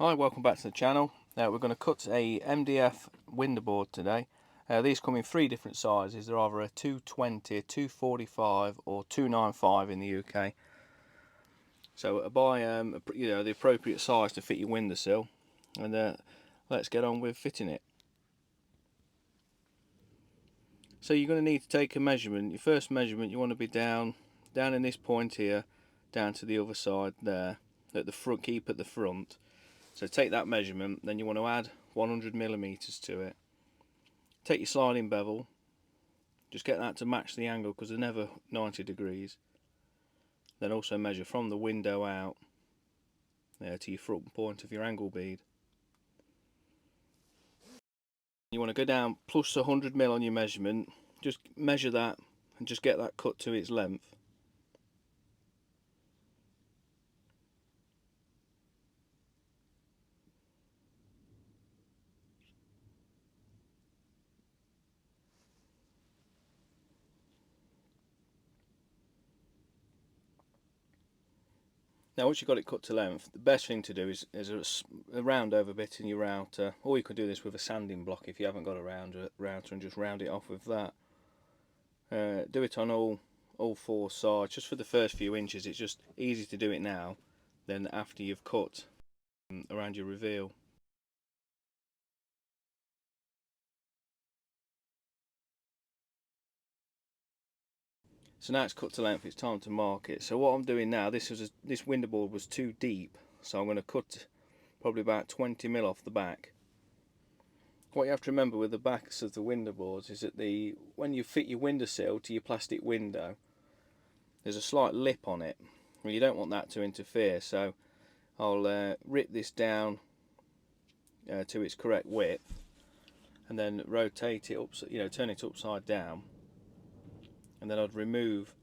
Hi, welcome back to the channel. Now we're going to cut a MDF window board today. These come in three different sizes. They're either a 220, 245 or 295 in the UK. So buy the appropriate size to fit your windowsill, and let's get on with fitting it. So you're going to need to take a measurement. Your first measurement, you want to be down in this point here, down to the other side there, at the front. Keep at the front. So take that measurement, then you want to add 100mm to it. Take your sliding bevel, just get that to match the angle because they're never 90 degrees. Then also measure from the window out to your front point of your angle bead. You want to go down plus 100mm on your measurement, just measure that and just get that cut to its length. Now once you've got it cut to length, the best thing to do is a round over bit in your router, or you could do this with a sanding block if you haven't got a router, and just round it off with that. Do it on all four sides, just for the first few inches. It's just easy to do it now than after you've cut around your reveal. So now it's cut to length, it's time to mark it. So what I'm doing now, this window board was too deep, so I'm going to cut probably about 20mm off the back. What you have to remember with the backs of the window boards is that when you fit your windowsill to your plastic window, there's a slight lip on it. Well, you don't want that to interfere, so I'll rip this down to its correct width, and then rotate it up, turn it upside down, and then I'd remove,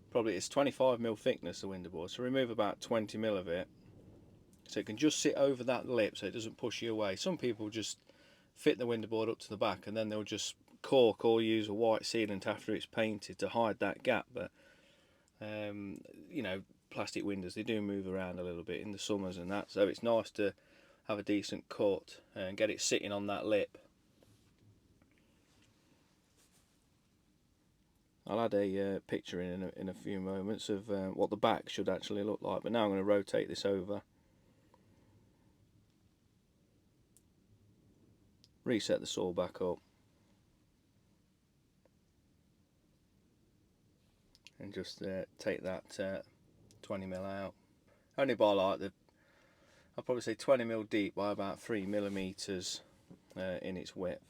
probably it's 25mm thickness, the window board, so remove about 20mm of it, so it can just sit over that lip so it doesn't push you away. Some people just fit the window board up to the back and then they'll just caulk or use a white sealant after it's painted to hide that gap, but plastic windows, they do move around a little bit in the summers and that, so it's nice to have a decent cut and get it sitting on that lip. I'll add a picture in a few moments of what the back should actually look like, but now I'm going to rotate this over, reset the saw back up, and just take that 20mm out. Only by like I'll probably say 20mm deep by about 3mm in its width.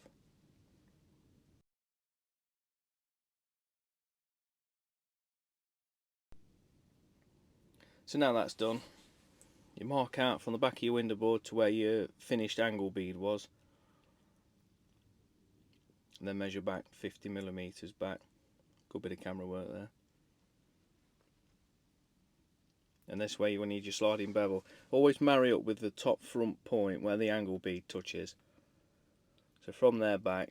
So now that's done, you mark out from the back of your window board to where your finished angle bead was, and then measure back 50mm back. Good bit of camera work there. And this way, when you need your sliding bevel, always marry up with the top front point where the angle bead touches. So from there back,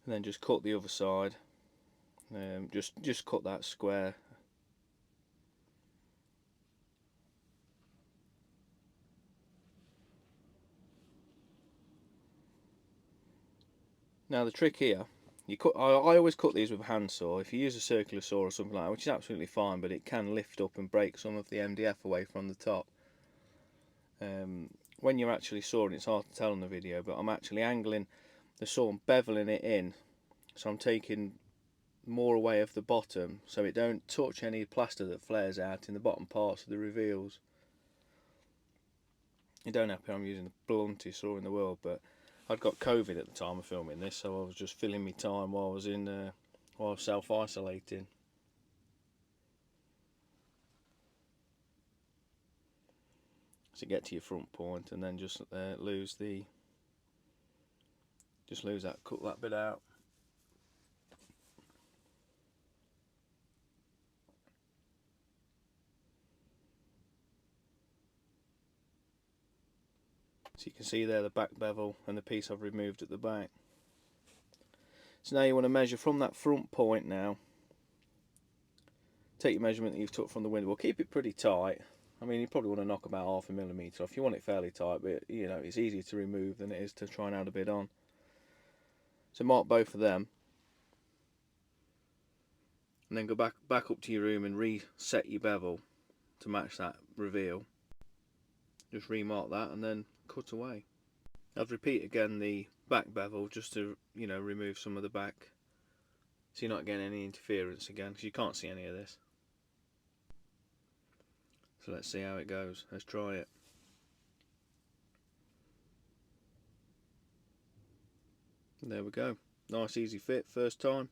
and then just cut the other side. Just cut that square. Now the trick here, I always cut these with a handsaw. If you use a circular saw or something like that, which is absolutely fine, but it can lift up and break some of the MDF away from the top. When you're actually sawing, it's hard to tell on the video, but I'm actually angling the saw and beveling it in, so I'm taking more away of the bottom so it don't touch any plaster that flares out in the bottom parts of the reveals. You don't have to, I'm using the bluntest saw in the world, but I'd got COVID at the time of filming this, so I was just filling my time while I was self-isolating. So get to your front point and then just cut that bit out. So you can see there the back bevel and the piece I've removed at the back. So now you want to measure from that front point now take your measurement that you've took from the window. Well, keep it pretty tight. I mean, you probably want to knock about 1/2 millimetre off. You want it fairly tight, but you know, it's easier to remove than it is to try and add a bit on. So mark both of them, and then go back up to your room and reset your bevel to match that reveal. Just remark that and then cut away. I'd repeat again the back bevel just to, you know, remove some of the back, so you're not getting any interference again, because you can't see any of this. So let's see how it goes. Let's try it. There we go. Nice easy fit first time.